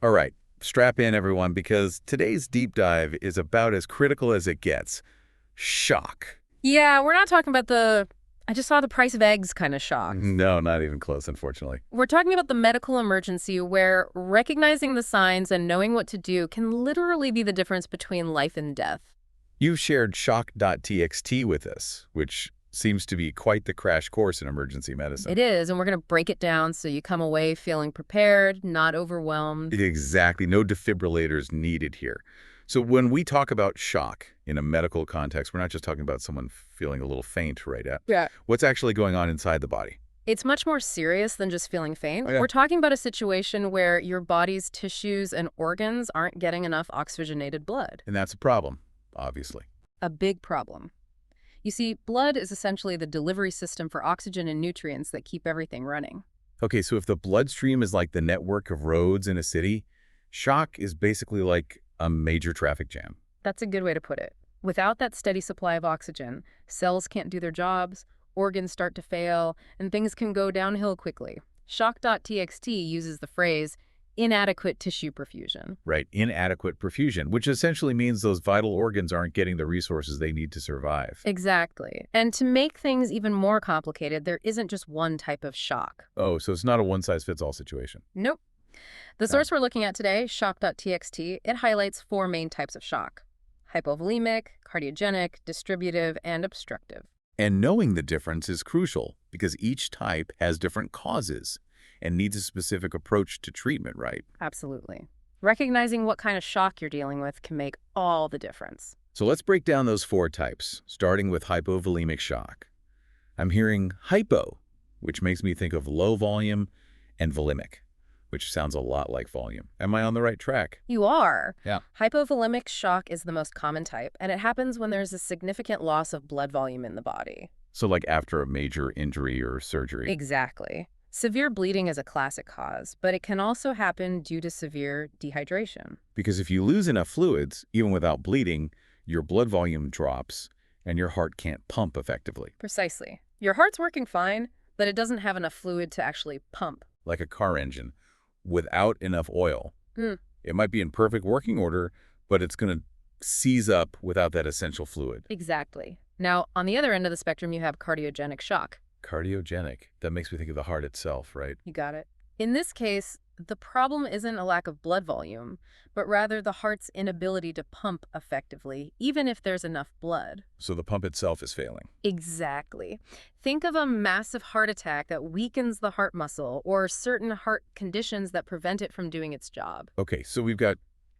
All right, strap in everyone, because today's deep dive is about as critical as it gets. Shock. Yeah, we're not talking about the I just saw the price of eggs kind of shock. No, not even close, unfortunately. We're talking about the medical emergency where recognizing the signs and knowing what to do can literally be the difference between life and death. You've shared shock.txt with us, which seems to be quite the crash course in emergency medicine. It is, and we're going to break it down so you come away feeling prepared, not overwhelmed. Exactly. No defibrillators needed here. So when we talk about shock in a medical context, we're not just talking about someone feeling a little faint, right? Yeah. What's actually going on inside the body? It's much more serious than just feeling faint. Oh, yeah. We're talking about a situation where your body's tissues and organs aren't getting enough oxygenated blood. And that's a problem, obviously. A big problem. You see, blood is essentially the delivery system for oxygen and nutrients that keep everything running. Okay, so if the bloodstream is like the network of roads in a city, shock is basically like a major traffic jam. That's a good way to put it. Without that steady supply of oxygen, cells can't do their jobs, organs start to fail, and things can go downhill quickly. Shock.txt uses the phrase inadequate tissue perfusion. Right, inadequate perfusion, which essentially means those vital organs aren't getting the resources they need to survive. Exactly. And to make things even more complicated, there isn't just one type of shock. Oh, so it's not a one-size-fits-all situation. Nope. The source we're looking at today, shock.txt, it highlights four main types of shock: hypovolemic, cardiogenic, distributive, and obstructive. And knowing the difference is crucial because each type has different causes and needs a specific approach to treatment, right? Absolutely. Recognizing what kind of shock you're dealing with can make all the difference. So let's break down those four types, starting with hypovolemic shock. I'm hearing hypo, which makes me think of low volume, and volemic, which sounds a lot like volume. Am I on the right track? You are. Yeah. Hypovolemic shock is the most common type, and it happens when there's a significant loss of blood volume in the body. So like after a major injury or surgery. Exactly. Severe bleeding is a classic cause, but it can also happen due to severe dehydration. Because if you lose enough fluids, even without bleeding, your blood volume drops and your heart can't pump effectively. Precisely. Your heart's working fine, but it doesn't have enough fluid to actually pump. Like a car engine without enough oil. Mm. It might be in perfect working order, but it's going to seize up without that essential fluid. Exactly. Now, on the other end of the spectrum, you have cardiogenic shock. Cardiogenic. That makes me think of the heart itself, right? You got it. In this case, the problem isn't a lack of blood volume, but rather the heart's inability to pump effectively, even if there's enough blood. So the pump itself is failing. Exactly. Think of a massive heart attack that weakens the heart muscle or certain heart conditions that prevent it from doing its job. Okay, so we've got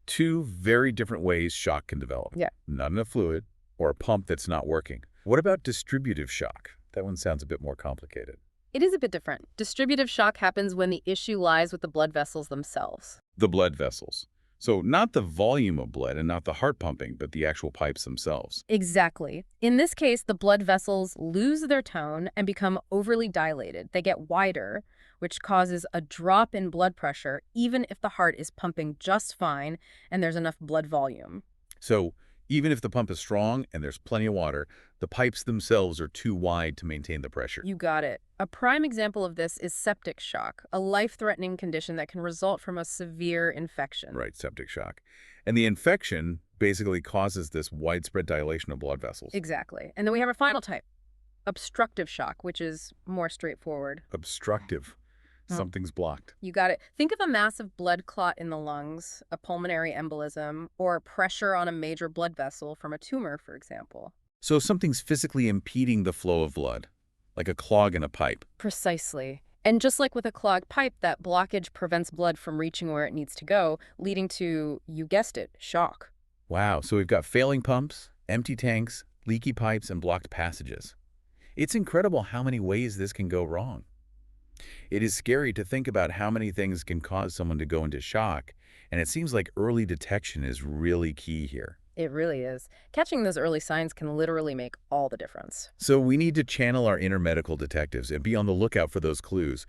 two very different ways shock can develop. Yeah. Not enough fluid or a pump that's not working. What about distributive shock? That one sounds a bit more complicated. It is a bit different. Distributive shock happens when the issue lies with the blood vessels themselves. The blood vessels. So not the volume of blood and not the heart pumping, but the actual pipes themselves. Exactly. In this case, the blood vessels lose their tone and become overly dilated. They get wider, which causes a drop in blood pressure, even if the heart is pumping just fine and there's enough blood volume. So even if the pump is strong and there's plenty of water, the pipes themselves are too wide to maintain the pressure. You got it. A prime example of this is septic shock, a life-threatening condition that can result from a severe infection. Right, septic shock. And the infection basically causes this widespread dilation of blood vessels. Exactly. And then we have a final type, obstructive shock, which is more straightforward. Obstructive. Oh. Something's blocked. You got it. Think of a massive blood clot in the lungs, a pulmonary embolism, or pressure on a major blood vessel from a tumor, for example. So something's physically impeding the flow of blood, like a clog in a pipe. Precisely. And just like with a clogged pipe, that blockage prevents blood from reaching where it needs to go, leading to, you guessed it, shock. Wow, so we've got failing pumps, empty tanks, leaky pipes, and blocked passages. It's incredible how many ways this can go wrong. It is scary to think about how many things can cause someone to go into shock, and it seems like early detection is really key here. It really is. Catching those early signs can literally make all the difference. So we need to channel our inner medical detectives and be on the lookout for those clues.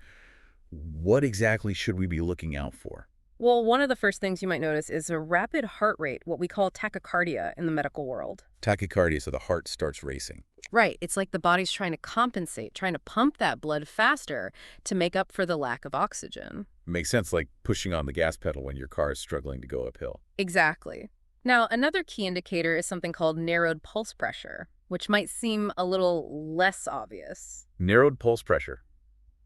What exactly should we be looking out for? Well, one of the first things you might notice is a rapid heart rate, what we call tachycardia in the medical world. Tachycardia, so the heart starts racing. Right. It's like the body's trying to compensate, trying to pump that blood faster to make up for the lack of oxygen. Makes sense, like pushing on the gas pedal when your car is struggling to go uphill. Exactly. Now, another key indicator is something called narrowed pulse pressure, which might seem a little less obvious. Narrowed pulse pressure.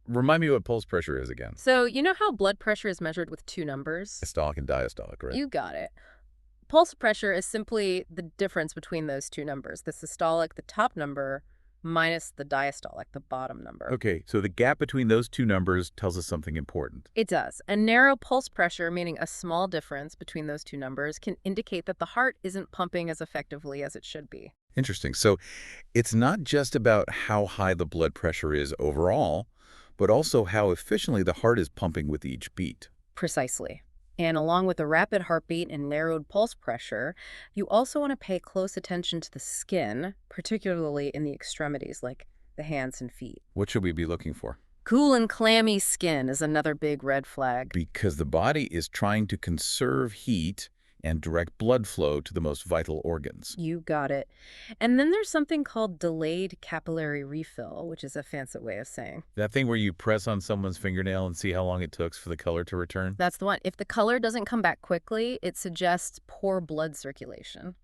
Remind me what pulse pressure is again. So, you know how blood pressure is measured with two numbers? Systolic and diastolic, right? You got it. Pulse pressure is simply the difference between those two numbers, the systolic, the top number, minus the diastolic, the bottom number. Okay, so the gap between those two numbers tells us something important. It does. A narrow pulse pressure, meaning a small difference between those two numbers, can indicate that the heart isn't pumping as effectively as it should be. Interesting. So it's not just about how high the blood pressure is overall, but also how efficiently the heart is pumping with each beat. Precisely. And along with a rapid heartbeat and narrowed pulse pressure, you also want to pay close attention to the skin, particularly in the extremities like the hands and feet. What should we be looking for? Cool and clammy skin is another big red flag. Because the body is trying to conserve heat and direct blood flow to the most vital organs. You got it. And then there's something called delayed capillary refill, which is a fancy way of saying. That thing where you press on someone's fingernail and see how long it took for the color to return? That's the one. If the color doesn't come back quickly, it suggests poor blood circulation.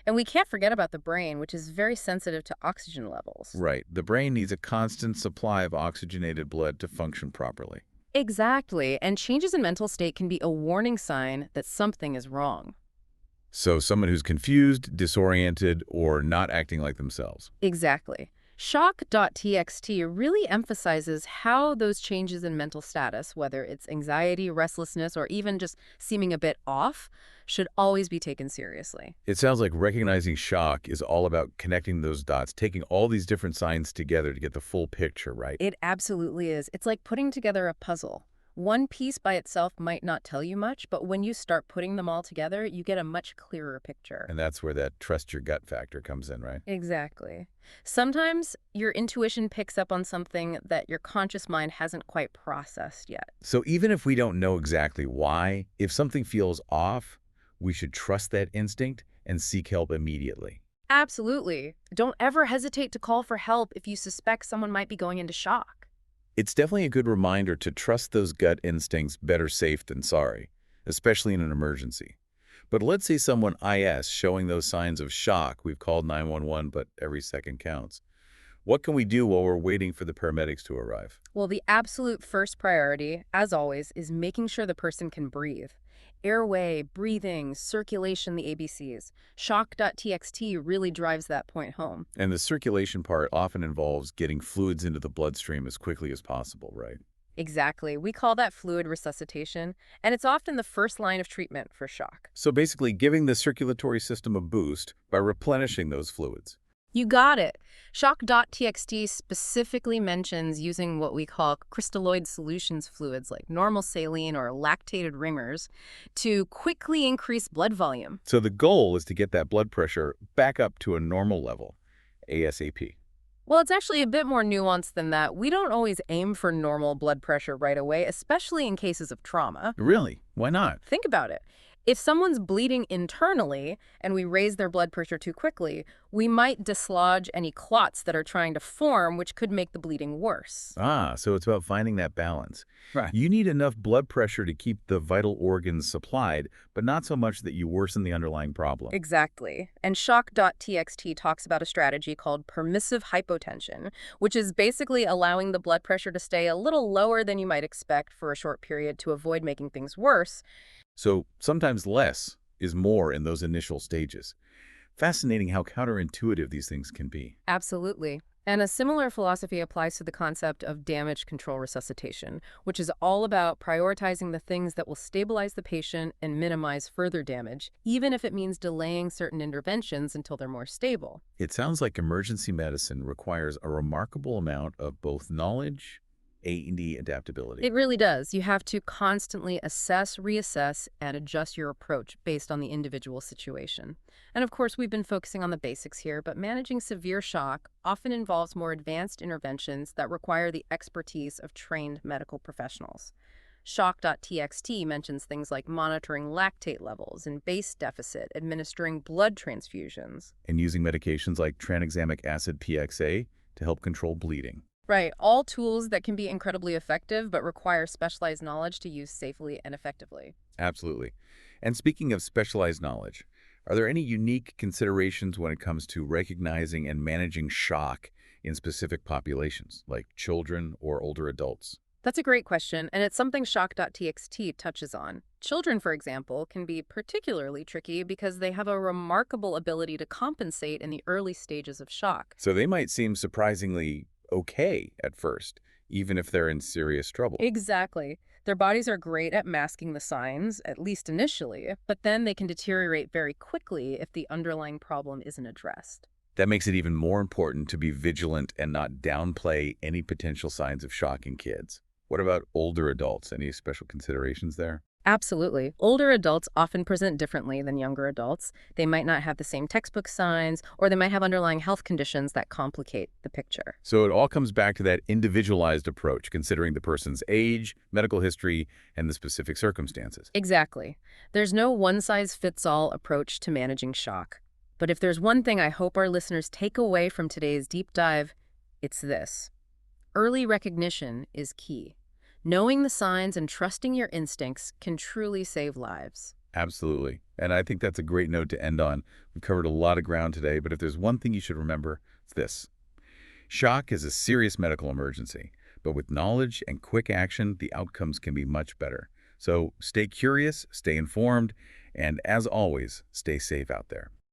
And we can't forget about the brain, which is very sensitive to oxygen levels. Right. The brain needs a constant supply of oxygenated blood to function properly. Exactly. And changes in mental state can be a warning sign that something is wrong. So someone who's confused, disoriented, or not acting like themselves. Exactly. Shock.txt really emphasizes how those changes in mental status, whether it's anxiety, restlessness, or even just seeming a bit off, should always be taken seriously. It sounds like recognizing shock is all about connecting those dots, taking all these different signs together to get the full picture, right? It absolutely is. It's like putting together a puzzle. One piece by itself might not tell you much, but when you start putting them all together, you get a much clearer picture. And that's where that trust your gut factor comes in, right? Exactly. Sometimes your intuition picks up on something that your conscious mind hasn't quite processed yet. So even if we don't know exactly why, if something feels off, we should trust that instinct and seek help immediately. Absolutely. Don't ever hesitate to call for help if you suspect someone might be going into shock. It's definitely a good reminder to trust those gut instincts, better safe than sorry, especially in an emergency. But let's say someone IS showing those signs of shock. We've called 911, but every second counts. What can we do while we're waiting for the paramedics to arrive? Well, the absolute first priority, as always, is making sure the person can breathe. Airway, breathing, circulation, the ABCs. Shock.txt really drives that point home. And the circulation part often involves getting fluids into the bloodstream as quickly as possible, right? Exactly. We call that fluid resuscitation, and it's often the first line of treatment for shock. So basically giving the circulatory system a boost by replenishing those fluids. You got it. Shock.txt specifically mentions using what we call crystalloid solutions fluids like normal saline or lactated ringers to quickly increase blood volume. So the goal is to get that blood pressure back up to a normal level, ASAP. Well, it's actually a bit more nuanced than that. We don't always aim for normal blood pressure right away, especially in cases of trauma. Really? Why not? Think about it. If someone's bleeding internally and we raise their blood pressure too quickly, we might dislodge any clots that are trying to form, which could make the bleeding worse. Ah, so it's about finding that balance. Right. You need enough blood pressure to keep the vital organs supplied, but not so much that you worsen the underlying problem. Exactly. And shock.txt talks about a strategy called permissive hypotension, which is basically allowing the blood pressure to stay a little lower than you might expect for a short period to avoid making things worse. So sometimes less is more in those initial stages. Fascinating how counterintuitive these things can be. Absolutely. And a similar philosophy applies to the concept of damage control resuscitation, which is all about prioritizing the things that will stabilize the patient and minimize further damage, even if it means delaying certain interventions until they're more stable. It sounds like emergency medicine requires a remarkable amount of both knowledge, A&E adaptability. It really does. You have to constantly assess, reassess, and adjust your approach based on the individual situation. And of course, we've been focusing on the basics here, but managing severe shock often involves more advanced interventions that require the expertise of trained medical professionals. Shock.txt mentions things like monitoring lactate levels and base deficit, administering blood transfusions. And using medications like tranexamic acid PXA to help control bleeding. Right. All tools that can be incredibly effective but require specialized knowledge to use safely and effectively. Absolutely. And speaking of specialized knowledge, are there any unique considerations when it comes to recognizing and managing shock in specific populations, like children or older adults? That's a great question, and it's something shock.txt touches on. Children, for example, can be particularly tricky because they have a remarkable ability to compensate in the early stages of shock. So they might seem surprisingly okay at first, even if they're in serious trouble. Exactly. Their bodies are great at masking the signs, at least initially, but then they can deteriorate very quickly if the underlying problem isn't addressed. That makes it even more important to be vigilant and not downplay any potential signs of shock in kids. What about older adults? Any special considerations there? Absolutely. Older adults often present differently than younger adults. They might not have the same textbook signs, or they might have underlying health conditions that complicate the picture. So it all comes back to that individualized approach, considering the person's age, medical history, and the specific circumstances. Exactly. There's no one-size-fits-all approach to managing shock. But if there's one thing I hope our listeners take away from today's deep dive, it's this. Early recognition is key. Knowing the signs and trusting your instincts can truly save lives. Absolutely. And I think that's a great note to end on. We've covered a lot of ground today, but if there's one thing you should remember, it's this. Shock is a serious medical emergency, but with knowledge and quick action, the outcomes can be much better. So stay curious, stay informed, and as always, stay safe out there.